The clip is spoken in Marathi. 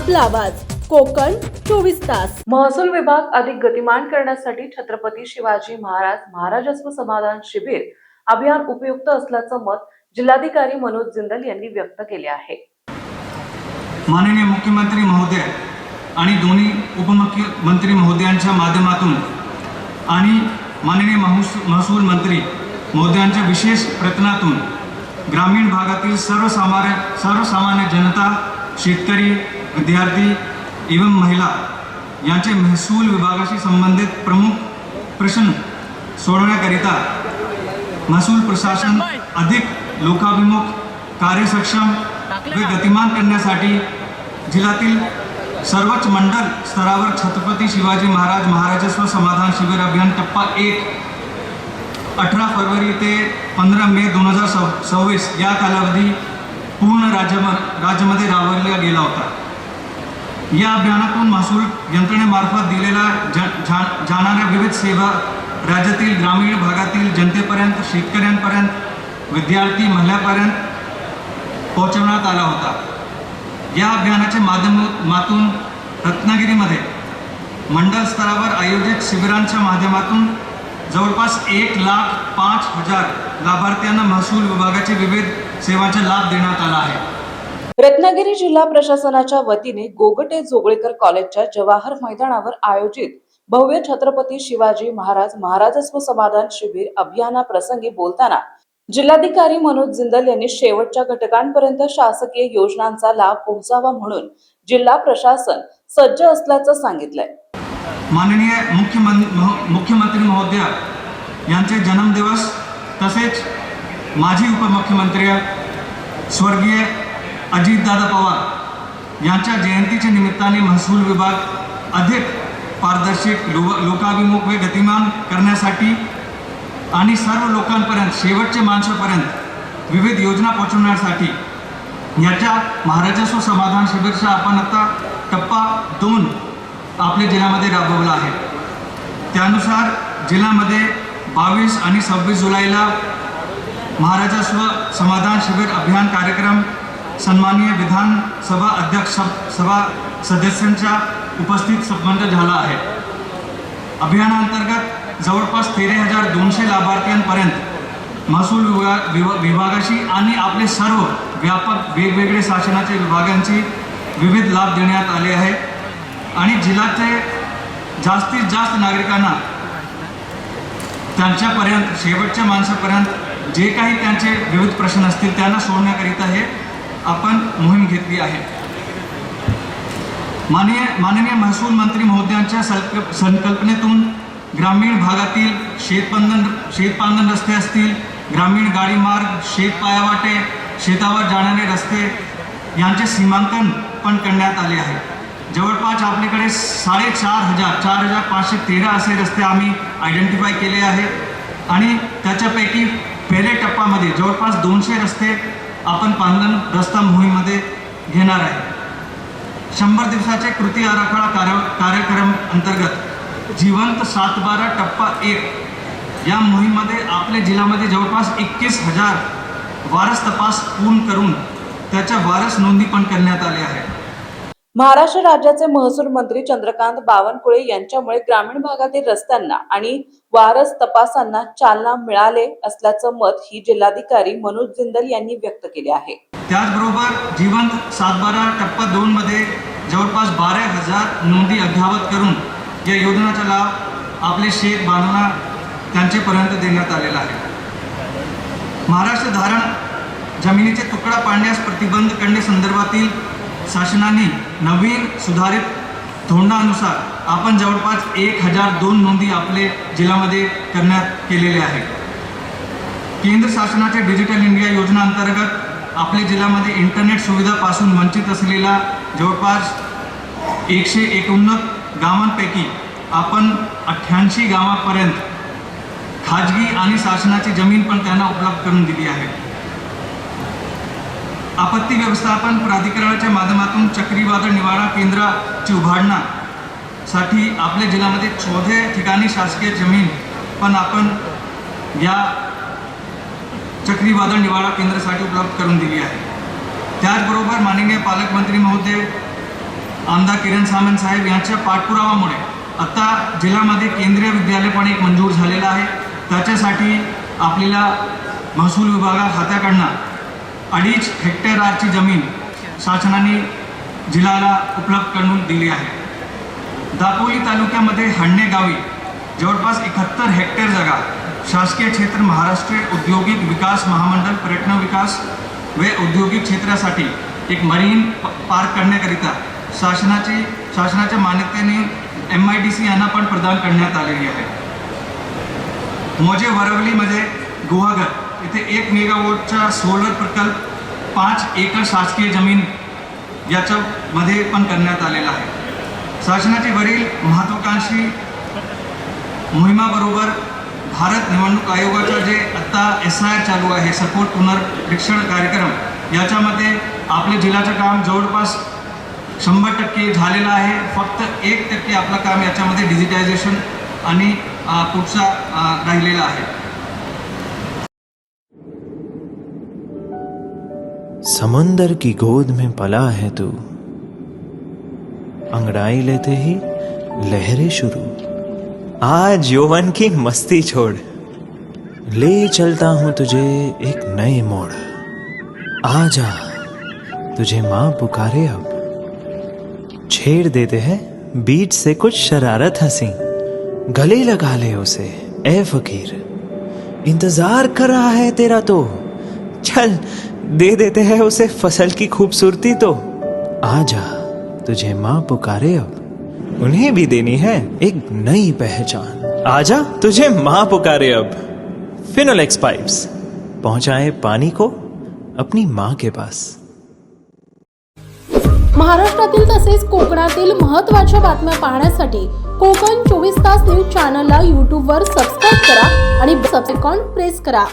आपला आवाज कोकण 24 तास। महसूल विभाग अधिक गतिमान करण्यासाठी छत्रपती शिवाजी महाराज महाराजस्व समाधान शिबिर अभियान उपयुक्त असल्याचं मत जिल्हाधिकारी मनोज जिंदल यांनी व्यक्त केले आहे। माननीय मुख्यमंत्री महोदय आणि दोन्ही उपमुख्यमंत्री महोदयांच्या माध्यमातून आणि माननीय महसूल मंत्री महोदयांच्या विशेष प्रयत्नातून ग्रामीण भागातील सर्वसामान्य जनता, शेतकरी, विद्यार्थी एवं महिला यांचे महसूल विभागाशी संबंधित प्रमुख प्रश्न सोडवण्याकरिता महसूल प्रशासन अधिक लोकाभिमुख, कार्यसक्षम व गतिमान करण्यासाठी जिल्ह्यातील सर्वच मंडल स्तरावर छत्रपती शिवाजी महाराज महाराजस्व समाधान शिबिर अभियान टप्पा 1 18 फरवरी ते 15 मे 2026 या कालावधी पूर्ण राज्यामध्ये राबवला गेला होता। या अभियानातून महसूल यंत्रणेमार्फत दिलेल्या जाणाऱ्या विविध सेवा राज्यातील ग्रामीण भागातील जनतेपर्यंत, शेतकऱ्यांपर्यंत, विद्यार्थी, महिलांपर्यंत पोहोचवण्यात आला होता। या अभियानाच्या माध्यमातून रत्नागिरीमध्ये मंडल स्तरावर आयोजित शिबिरांच्या माध्यमातून जवळपास 1,05,000 लाभार्थ्यांना महसूल विभागाचे विविध सेवांचा लाभ देण्यात आला आहे। रत्नागिरी जिल्हा प्रशासनाच्या वतीने गोगटे जोगळेकर कॉलेजच्या जवाहर मैदानावर आयोजित भव्य छत्रपती शिवाजी महाराज महाराजस्व समाधान शिबिर अभियानाप्रसंगी बोलताना जिल्हाधिकारी मनोज जिंदल यांनी शेवटच्या घटकांपर्यंत शासकीय योजनांचा लाभ पोहोचावा म्हणून जिल्हा प्रशासन सज्ज असल्याचं सांगितलंय। माननीय मुख्यमंत्री महोदय यांचे जन्मदिवस तसेच माजी उपमुख्यमंत्री स्वर्गीय अजितदादा पवार यांच्या जयंतीच्या निमित्ताने महसूल विभाग अधिक पारदर्शक, लोकाभिमुख व गतिमान करण्यासाठी आणि सर्व लोकांपर्यंत, शेवटच्या माणसापर्यंत विविध योजना पोहोचवण्यासाठी याच्या महाराजस्व समाधान शिबिरचा आपण आता टप्पा 2 आपल्या जिल्ह्यामध्ये राबवला आहे। त्यानुसार जिल्ह्यामध्ये 22 आणि 26 जुलैला महाराजस्व समाधान शिबिर अभियान कार्यक्रम सन्माननीय विधानसभा अध्यक्ष सभा सदस्यांच्या उपस्थित संपन्न झाला आहे। अभियानांतर्गत जवळपास 13,200 लाभार्थ्यांपर्यंत महसूल विभागाशी आणि आपले सर्व व्यापक वेगवेगळे शासनाच्या विभागांची विविध लाभ देण्यात आले आहे आणि जिल्ह्याचे जास्तीत जास्त नागरिकांना त्यांच्यापर्यंत, शेवटच्या माणसापर्यंत जे काही त्यांचे विविध प्रश्न असतील त्यांना सोडवण्याकरिता हे आपण मोहीम घेतली आहे। माननीय महसूल मंत्री महोदयांच्या संकल्पनेतून ग्रामीण भागातील शेतपांगण रस्ते असतील, ग्रामीण गाडी मार्ग, शेतपायावाटे, शेतावर जाणारे रस्ते यांचे सीमांकन पण करण्यात आले आहे। जवळपास आपल्याकडे 4,513 असे रस्ते आम्ही आयडेंटिफाय केले आहे आणि त्याच्यापैकी पहिल्या टप्प्यामध्ये जवळपास 200 रस्ते आपण पांगण रस्ता मोहीममध्ये घेणार आहे। 100 दिवसाचे कृती आराखडा कार्यक्रम अंतर्गत जिवंत 7/12 टप्पा 1 या मोहीममध्ये आपल्या जिल्ह्यामध्ये जवळपास 21,000 वारस तपास पूर्ण करून त्याच्या वारस नोंदी पण करण्यात आले आहे। महाराष्ट्र राज्याचे महसूल मंत्री चंद्रकांत बावनकुळे यांच्यामुळे ग्रामीण भागातील रस्त्यांना आणि वारस तपासांना चालना मिळाले असल्याचं मत ही जिल्हाधिकारी मनोज जिंदल यांनी व्यक्त केले आहे। त्याचबरोबर जिवंत 7/12 टप्पा 2 मध्ये जवळपास 12,000 नोंदी अद्ययावत करून या योजनेचा लाभ आपले शेत बांधवांना त्यांच्यापर्यंत देण्यात आलेला आहे। महाराष्ट्र धरण जमिनीचे तुकडा पाडण्यास प्रतिबंध करण्यासंदर्भातील शासनाने नवीन सुधारित धोरणानुसार आपण जवळपास 1,002 नोंदी आपल्या जिल्ह्यामध्ये करण्यात केलेले आहे। केंद्र शासनाच्या डिजिटल इंडिया योजना अंतर्गत आपल्या जिल्ह्यामध्ये इंटरनेट सुविधापासून वंचित असलेल्या जवळपास 151 गावांपैकी आपण 88 गावांपर्यंत खाजगी आणि शासनाची जमीन पण त्यांना उपलब्ध करून दिली आहे। आपत्ती व्यवस्थापन प्राधिकरणाच्या माध्यमातून चक्रीवादळ निवारण केंद्राची उभारण्यासाठी आपल्या जिल्ह्यामध्ये 14 ठिकाणी शासकीय जमीन पण आपण या चक्रीवादळ निवारण केंद्रासाठी उपलब्ध करून दिली आहे। त्याचबरोबर माननीय पालकमंत्री महोदय आमदार किरण सामंत साहेब यांच्या पाठपुरावामुळे आता जिल्ह्यामध्ये केंद्रीय विद्यालय पण एक मंजूर झालेलं आहे. त्याच्यासाठी आपल्याला महसूल विभागात हाताकडनं 2.5 हेक्टरची जमीन शासनाने जिल्ह्याला उपलब्ध करून दिली आहे. दापोली तालुक्यामध्ये हडणे गावी जवळपास 71 हेक्टर जागा शासकीय क्षेत्र महाराष्ट्र औद्योगिक विकास महामंडळ पर्यटन विकास व औद्योगिक क्षेत्रासाठी एक मरीन पार्क करण्याकरिता शासनाच्या मान्यतेने MIDC यांना पण प्रदान करण्यात आलेली आहे. मोजे वरवलीमध्ये गुहागर इथे 1 मेगावॉटचा सोलर प्रकल्प 5 एकर शासकीय जमीन याच्यामध्ये पण करण्यात आलेला आहे. शासनाची वरील महत्त्वाकांक्षी मोहिमाबरोबर भारत निवडणूक आयोगाचा जे आत्ता SIR चालू आहे सपोर्ट पुनर्निरीक्षण कार्यक्रम याच्यामध्ये आपल्या जिल्ह्याचं काम जवळपास 100% झालेलं आहे. फक्त 1% आपलं काम याच्यामध्ये डिजिटायझेशन आणि पुढचा राहिलेला आहे. समंदर की गोद में पला है तू, अंगड़ाई लेते ही लहरें शुरू. आज यौवन की मस्ती छोड़, ले चलता हूं तुझे एक नए मोड़. आजा तुझे माँ पुकारे अब, छेड़ देते हैं बीच से कुछ शरारत हंसी. गले लगा ले उसे ए फकीर, इंतजार कर रहा है तेरा तो. चल दे देते हैं उसे फसल की खूबसूरती तो. आजा तुझे माँ पुकारे अब, उन्हें भी देनी है एक नई पहचान. आजा तुझे माँ पुकारे अब. फिनोलेक्स पाइप्स पहुंचाए पानी को अपनी माँ के पास. महाराष्ट्रातील तसेच कोकणातील महत्त्वाच्या बातम्या पाहण्यासाठी कोकण 24 तास न्यूज चॅनलला YouTube वर सबस्क्राईब करा आणि बेल आयकॉन प्रेस करा.